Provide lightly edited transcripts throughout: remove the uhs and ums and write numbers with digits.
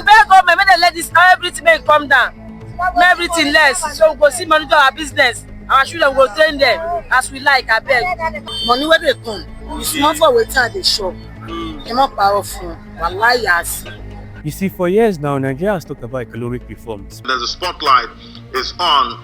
Beg government, make them let this everything make come down. Make everything less. So we go see money to our business. Our children will train them as we like, I beg. Money where they come, it's not for waiting at the shop. Cannot powerful. Wallahi, yes. You see, for years now, Nigeria has talked about economic reforms. There's a spotlight is on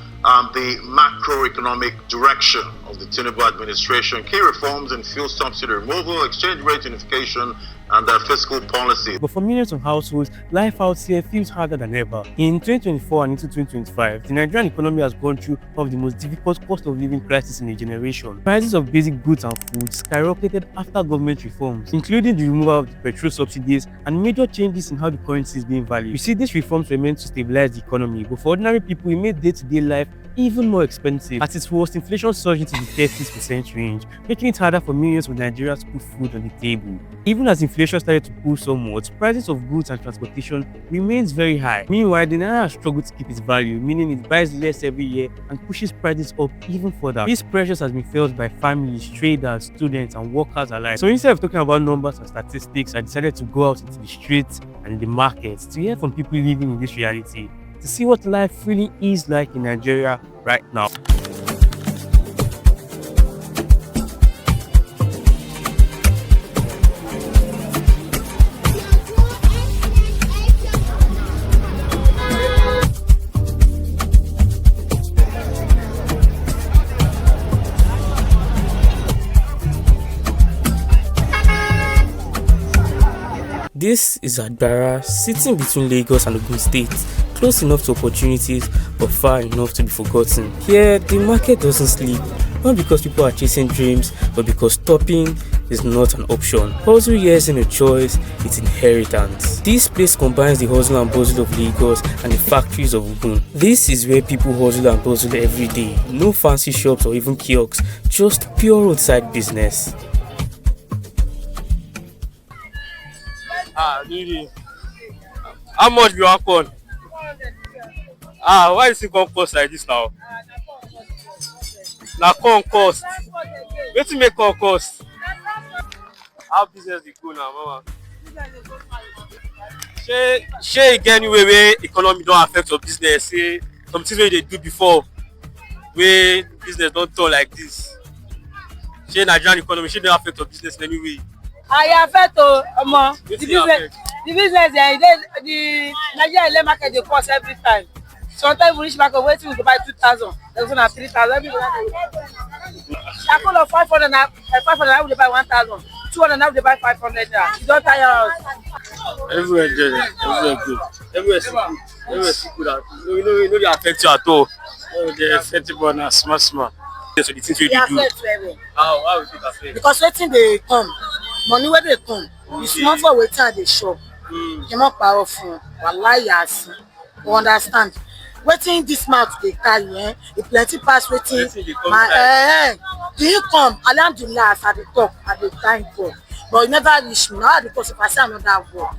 the macroeconomic direction of the Tinubu administration. Key reforms in fuel subsidy removal, exchange rate unification, and fiscal policy. But for millions of households, life out here feels harder than ever. In 2024 and into 2025, the Nigerian economy has gone through one of the most difficult cost of living crises in a generation. Prices of basic goods and food skyrocketed after government reforms, including the removal of the petrol subsidies and major changes in how the currency is being valued. You see, these reforms were meant to stabilize the economy, but for ordinary people, it made day-to-day life even more expensive. At its worst, inflation surged into the 30% range, making it harder for millions of Nigerians to put food on the table. Even as inflation started to cool somewhat, prices of goods and transportation remains very high. Meanwhile, the naira has struggled to keep its value, meaning it buys less every year and pushes prices up even further. These pressures has been felt by families, traders, students, and workers alike. So instead of talking about numbers and statistics, I decided to go out into the streets and the markets to hear from people living in this reality, to see what life really is like in Nigeria right now. This is Agbara, sitting between Lagos and Ogun State, close enough to opportunities but far enough to be forgotten. Here, the market doesn't sleep, not because people are chasing dreams, but because stopping is not an option. Hustle here isn't a choice, it's inheritance. This place combines the hustle and bustle of Lagos and the factories of Ogun. This is where people hustle and bustle every day. No fancy shops or even kiosks, just pure roadside business. Really. How much be one corn? Why is it corn cost like this now? Na corn cost. Wetin make corn cost? How business dey go now, mama? Shey e get any way wey economy don affect your business? Say some things wey you dey do before wey business don turn like this. Shey Nigerian economy shey don affect your business in any way? I affect omo the business the Nigerian market dey cost every time. Sometimes we reach market wetin we go buy 2,000, there's one 3,000. Every day I call of 500 now we dey buy 1,000, 200 now we dey buy 500 naira. You don tire us. Everywhere good, everywhere good, everywhere good. No dey affect you at all. No dey affect you but na small. So the things wey you do. How will it affect? Because waiting they come, money where they come, it's not for waiting at the shop. Cannot powerful. Wallahi, yes. You understand? Waiting this month they carry, it plenty pass waiting. The income, alhamdulillah, as at the top, at the time for. But it never reach me now because if I say another word,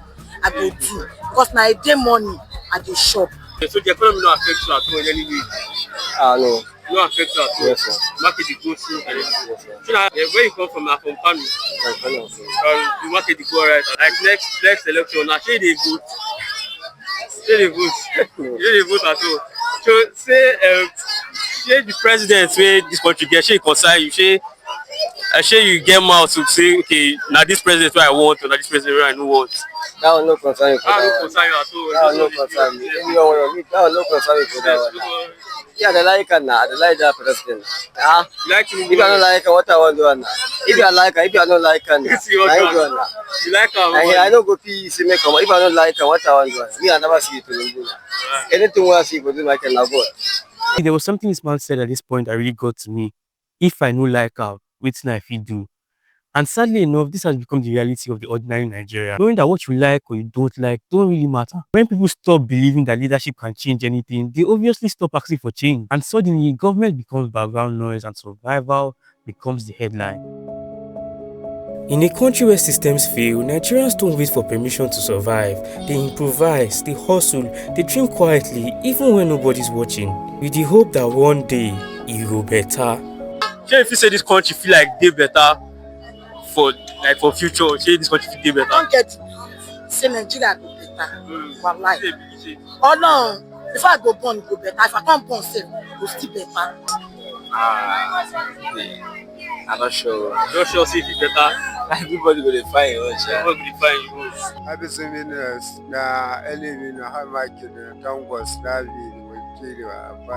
I go do. Because now I get money at the shop. So the economy no affect you at all in any way? No. No affect you at all? Yes, sir. Market dey go through. Yes, sir. So now, where you come from? Na from Kano. The market dey go alright. Like next election, now shey dey vote. Shey dey vote at all. So say the president wey this country get, shey e concern you? Shey you get mouth to say, okay, na this president wey I want or na this president wey I no want? That will not concern you for That that no concern you at all. That will not concern me. That will not concern me for that one. Yeah, they like it now. They like that president. Like him? If you don't like it, what I want to do now? If you like it, if you don't like it, you like him? I don't go see see make come. If I don't like it, what I want to do? Me, I never see it to do. Anything we see, we do like it now. There was something this man said at this point that really got to me. If I no like her, wetin I fit do? And sadly enough, this has become the reality of the ordinary Nigerian. Knowing that what you like or you don't like don't really matter. When people stop believing that leadership can change anything, they obviously stop asking for change. And suddenly, government becomes background noise and survival becomes the headline. In a country where systems fail, Nigerians don't wait for permission to survive. They improvise, they hustle, they dream quietly, even when nobody's watching, with the hope that one day it will better. Shey if you say this country feel like dey better for future, shey this country feel dey better? Don't get say Nigeria go better. better. Wallahi. Oh no, if I go born, it go better. If I can't born, it go still better. I'm not sure. Not sure see if it's better. Everybody will find your own. Everybody will find your own. I be saying na elevation how much the town was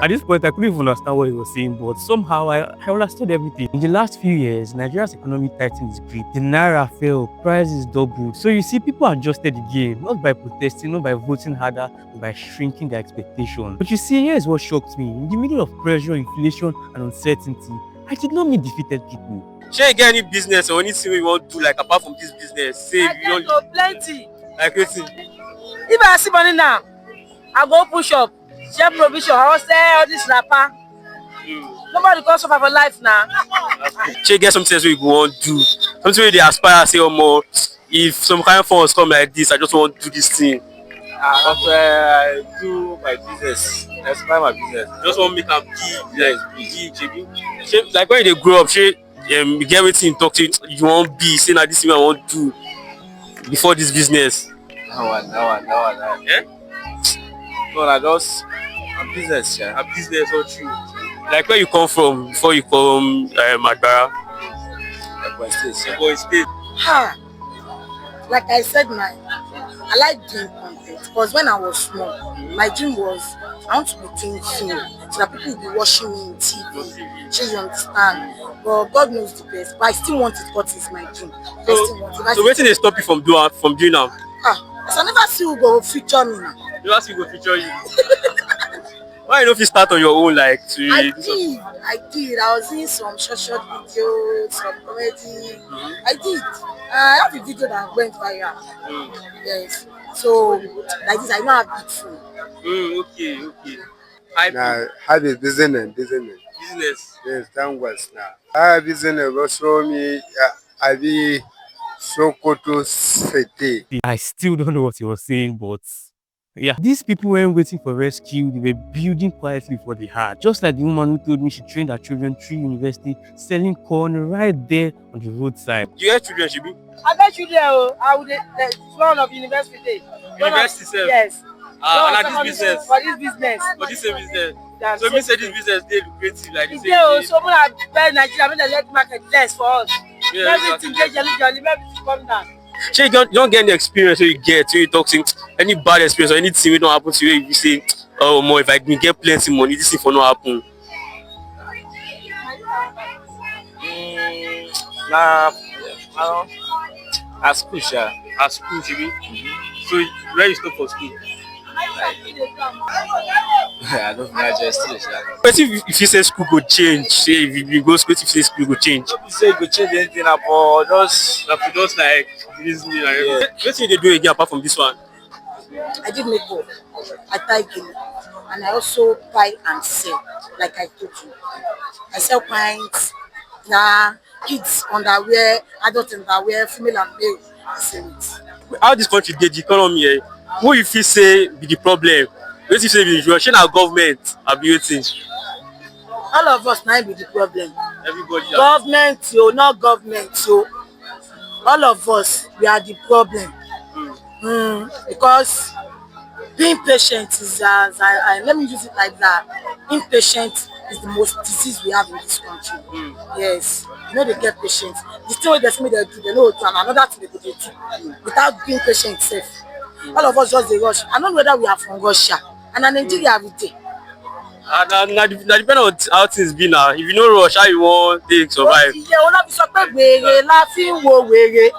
At this point, I couldn't even understand what he was saying, but somehow I understood everything. In the last few years, Nigeria's economy tightened its grip. The naira fell, prices doubled. So you see, people adjusted the game, not by protesting, not by voting harder, but by shrinking their expectations. But you see, here's what shocked me. In the middle of pressure, inflation, and uncertainty, I did not meet defeated people. Shey you get any business or anything you want to do, like apart from this business? Say I you get plenty. like wetin? If I see money now, I go push up, share provision, I will sell all this rapper. Nobody can suffer for life now. Shey you get something else wey you go wan do? Something wey dey aspire say omo, if some kind of funds come like this, I just want to do this thing. After I do my business, I expand my business. Just want make am big, shebi. Shey like when you dey grow up, shey you get wetin you talk to you wan be, say na this thing I wan do before this business. Now one. Yeah? No, I just a business, yeah. A business or true. Like where you come from before you come Agbara? Like State, yeah. Ogun State. Like I said, I like doing content because when I was small, my dream was I want to be doing film so that people will be watching me in TV. So you understand? But God knows the best. But I still want it because it's my dream. So wetin dey stop you from doing am? I never see who go feature me now. You ask me go feature you. Why you no fit start on your own like to? I did. I was doing some short videos, some comedy. I did. I have a video that went viral. Yes. So like this, I don't have big phone. Okay. Now, have a business. Business. Yes, that was now. I have business also me. I be Sokoto City. I still don't know what he was saying, but yeah, these people weren't waiting for rescue. They were building quietly for the heart. Just like the woman who told me she trained her children through university, selling corn right there on the roadside. You get children, Shibi? I get children. I would one of university. University sef? Yes. And this business? For this business. For this same business? Yeah, so me say this business dey lucrative like this. So when I buy Nigeria, when they let market less for us. Yeah, everything get jolly, everything come down. Shey you don't get any experience wey you get, wey you talk to any bad experience or anything wey don happen to you, you say, oh more if I can get plenty money, this thing for no happen. At school, sha. At school, Shibi? So where you stop for school? I don't know, just still, sha. But if you say school go change, say if you go school, if you say school go change. Don't say you go change anything about just like Disney. Wetin you dey do again apart from this one? I did makeup. I tie gele, and I also buy and sell. Like I told you, I sell pints, kids underwear, adult underwear, female and male. I sell it. How this country dey, the economy, who you feel say be the problem? Wetin you say be the issue? Na government abi wetin? All of us now be the problem. Everybody. Government, not government, all of us we are the problem. Because being patient is let me use it like that. Impatient is the most disease we have in this country. Yes, they get patient. The thing wey they say they do, they know to another thing they go do without being patient itself. All of us just dey rush. I don't know whether we are from Russia and in Nigeria every day. Na depend on how things be now. If you no rush, how you wan take survive? Wèrè la fi ń wo wèrè.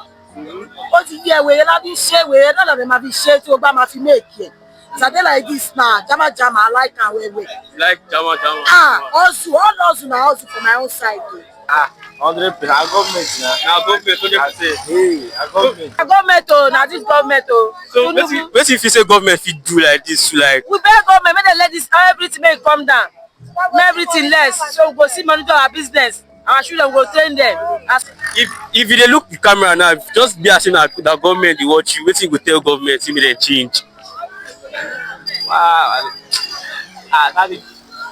Ó ti yẹ wèrè la fi ń ṣe wèrè náà lọ́dẹ̀ máa fi ṣe tí ó bá máa fi make it. Today like this now, jama, I like am well. Like jama. Also, all hustle na hustle for my own side. 100%. Government now. Na government 100%. Hey, government. Government na this government So wetin you feel say government fit do like this to like? We beg government make they let this everything make come down, make everything less, so we go see monitor our business. Our children go train them. If you dey look the camera now, just be as if na government dey watch you. Wetin you go tell government make dem change? Wow.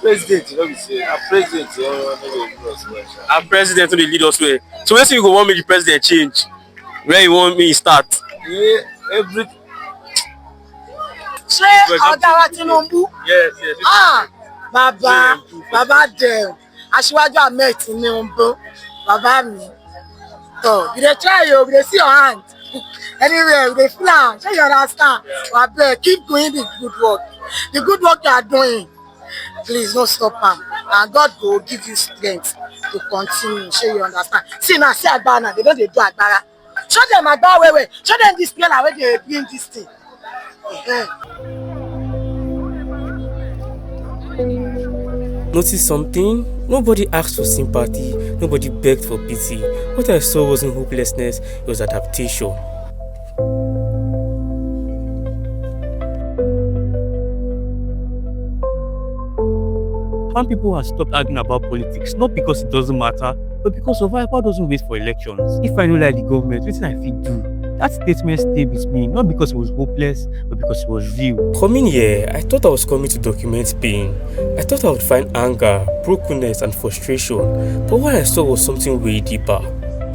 President, no be say president no dey lead us well. Our president no dey lead us well. So wetin you go want make the president change? Where you want me start? Yeah, for example. Ọ̀gá wa Tinubu. Yes, yes. Bàbá dem. Aṣíwájú Ahmed Tinubu. Bàbá mi. So, you dey try o, we dey see your hand. Anyway, we dey feel am. Shey you understand? Abeg, keep doing the good work. The good work you are doing. Please don't stop am. And God go give you strength to continue. Shey you understand? See now, see Agbara now. They don dey do Agbara. Show them Agbara wey. Show them this plan wey dey bring this thing. Notice something? Nobody asked for sympathy, nobody begged for pity. What I saw wasn't hopelessness, it was adaptation. Some people have stopped arguing about politics, not because it doesn't matter, but because survival doesn't wait for elections. If I don't like the government, what I fit do? That statement stayed with me, not because it was hopeless, but because it was real. Coming here, I thought I was coming to document pain. I thought I would find anger, brokenness, and frustration, but what I saw was something way deeper.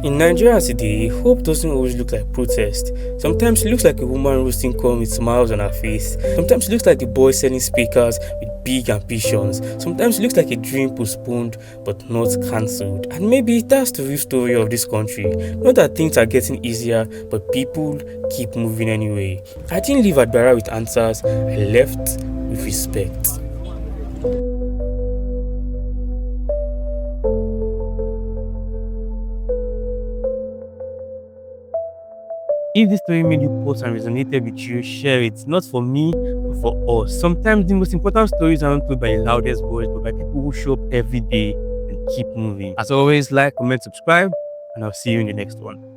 In Nigeria today, hope doesn't always look like protest. Sometimes it looks like a woman roasting corn with smiles on her face. Sometimes it looks like a boy selling speakers with big ambitions. Sometimes it looks like a dream postponed but not cancelled. And maybe that's the real story of this country. Not that things are getting easier, but people keep moving anyway. I didn't leave Agbara with answers, I left with respect. If this story made you pause and resonated with you, share it. Not for me, but for us. Sometimes the most important stories aren't told by the loudest voice, but by people who show up every day and keep moving. As always, like, comment, subscribe, and I'll see you in the next one.